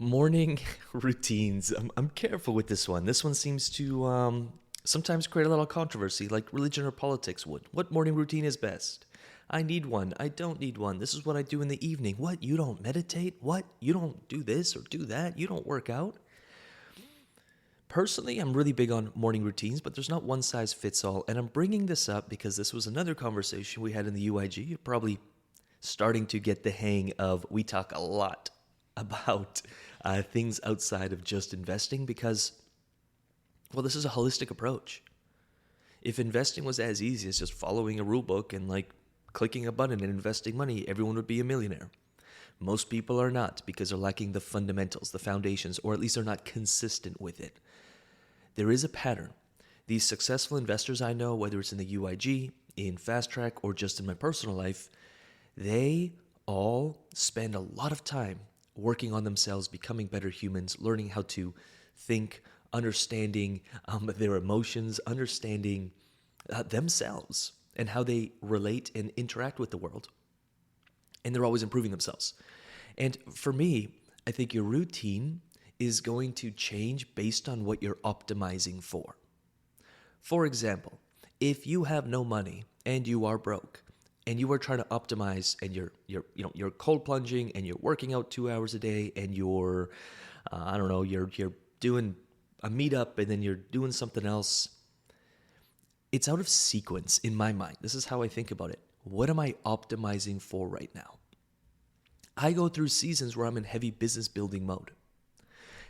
Morning routines. I'm careful with this one. This one seems to sometimes create a little controversy, like religion or politics would. What morning routine is best? I need one. I don't need one. This is what I do in the evening. What? You don't meditate? What? You don't do this or do that? You don't work out? Personally, I'm really big on morning routines, but there's not one size fits all. And I'm bringing this up because this was another conversation we had in the UIG. You're probably starting to get the hang of, we talk a lot about things outside of just investing because, well, this is a holistic approach. If investing was as easy as just following a rule book and like clicking a button and investing money, everyone would be a millionaire. Most people are not because they're lacking the fundamentals, the foundations, or at least they're not consistent with it. There is a pattern. These successful investors I know, whether it's in the UIG, in Fast Track, or just in my personal life, they all spend a lot of time working on themselves, becoming better humans, learning how to think, understanding their emotions, understanding themselves and how they relate and interact with the world. And they're always improving themselves. And for me, I think your routine is going to change based on what you're optimizing for. For example, if you have no money and you are broke, and you are trying to optimize, and you're cold plunging, and you're working out 2 hours a day, and you're you're doing a meetup, and then you're doing something else. It's out of sequence in my mind. This is how I think about it. What am I optimizing for right now? I go through seasons where I'm in heavy business building mode,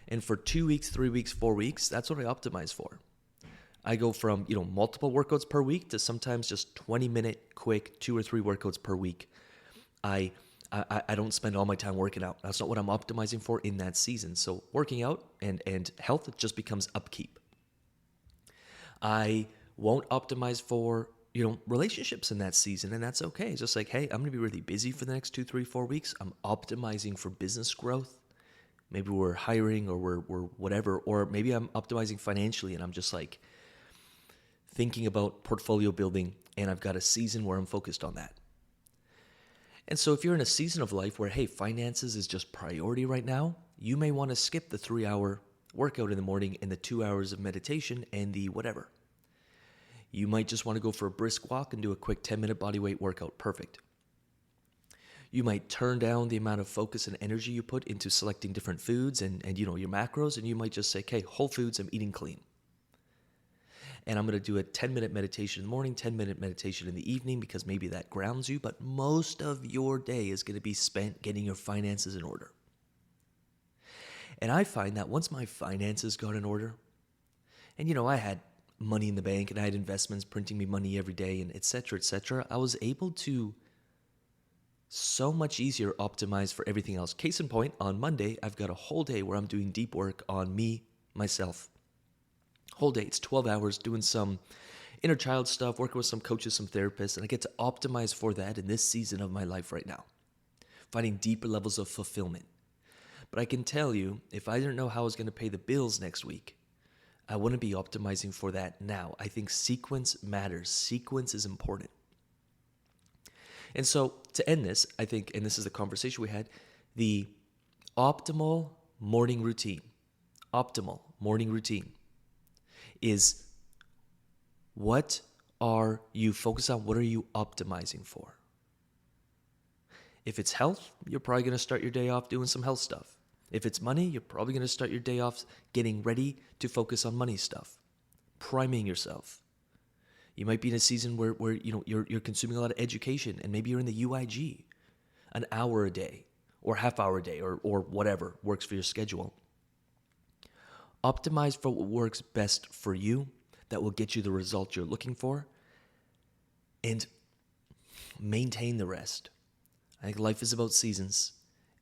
and for 2 weeks, 3 weeks, 4 weeks, that's what I optimize for. I go from, multiple workouts per week to sometimes just 20-minute quick 2 or 3 workouts per week. I don't spend all my time working out. That's not what I'm optimizing for in that season. So working out and health just becomes upkeep. I won't optimize for, relationships in that season, and that's okay. It's just like, hey, I'm going to be really busy for the next 2, 3, 4 weeks. I'm optimizing for business growth. Maybe we're hiring or we're whatever, or maybe I'm optimizing financially and I'm just like, thinking about portfolio building, and I've got a season where I'm focused on that. And so if you're in a season of life where, hey, finances is just priority right now, you may want to skip the 3-hour workout in the morning and the 2 hours of meditation and the whatever. You might just want to go for a brisk walk and do a quick 10-minute bodyweight workout. Perfect. You might turn down the amount of focus and energy you put into selecting different foods and your macros, and you might just say, okay, whole foods, I'm eating clean. And I'm going to do a 10-minute meditation in the morning, 10-minute meditation in the evening, because maybe that grounds you. But most of your day is going to be spent getting your finances in order. And I find that once my finances got in order, and I had money in the bank and I had investments printing me money every day and et cetera, I was able to so much easier optimize for everything else. Case in point, on Monday, I've got a whole day where I'm doing deep work on me, myself. Whole day, it's 12 hours doing some inner child stuff, working with some coaches, some therapists, and I get to optimize for that in this season of my life right now, finding deeper levels of fulfillment. But I can tell you, if I didn't know how I was going to pay the bills next week, I wouldn't be optimizing for that now. I think sequence matters. Sequence is important. And so to end this, I think, and this is the conversation we had, the optimal morning routine is, what are you focused on? What are you optimizing for? If it's health, you're probably going to start your day off doing some health stuff. If it's money, you're probably going to start your day off getting ready to focus on money stuff, priming yourself. You might be in a season where you're consuming a lot of education, and maybe you're in the UIG, an hour a day or half hour a day or whatever works for your schedule. Optimize for what works best for you, that will get you the results you're looking for, and maintain the rest. I think life is about seasons,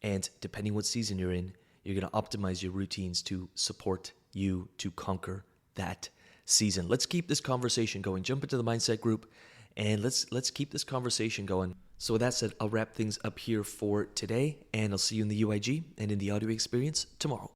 and depending what season you're in, you're going to optimize your routines to support you to conquer that season. Let's keep this conversation going. Jump into the mindset group, and let's keep this conversation going. So with that said, I'll wrap things up here for today, and I'll see you in the UIG and in the audio experience tomorrow.